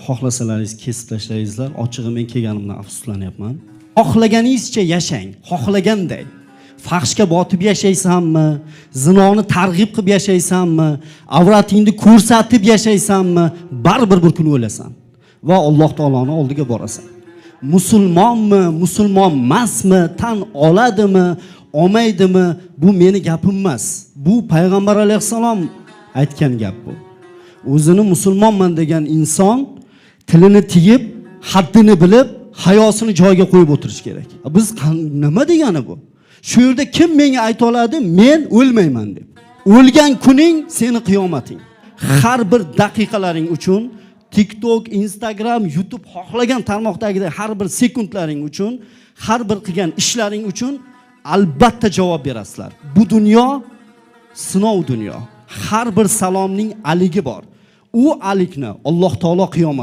xohlasalaringiz kesib tashlaysizlar. Ochig'i men kelganimdan afsuslanyapman. Xohlaganingizcha yashang, xohlaganday. Fahshga botib yashaysanmi, zinoni targ'ib qilib yashaysanmi, avratingni ko'rsatib yashaysanmi, baribir bir kun o'lasan va Alloh taoloning oldiga borasan. Musulmonmi, musulmon emasmi, tan oladimi, olmaydimi, bu meni gapim emas. Bu payg'ambar alayhisalom aytgan gap bu. O'zini musulmonman degan inson tilini tiyib, haddini bilib, hayosini joyiga qo'yib o'tirish kerak. Biz nima degani bu? Shu yerda kim menga ayta oladi, men o'lmayman deb. O'lgan kuning seni qiyomating. Har bir daqiqalaring uchun TikTok, Instagram, YouTube xohlagan tarmoqdagi har bir sekundlaring uchun, har bir qilgan ishlaring uchun albatta javob berasizlar. Bu dunyo sinov dunyo. Har bir salomning aligi bor. U alikni Alloh taolo qiyomat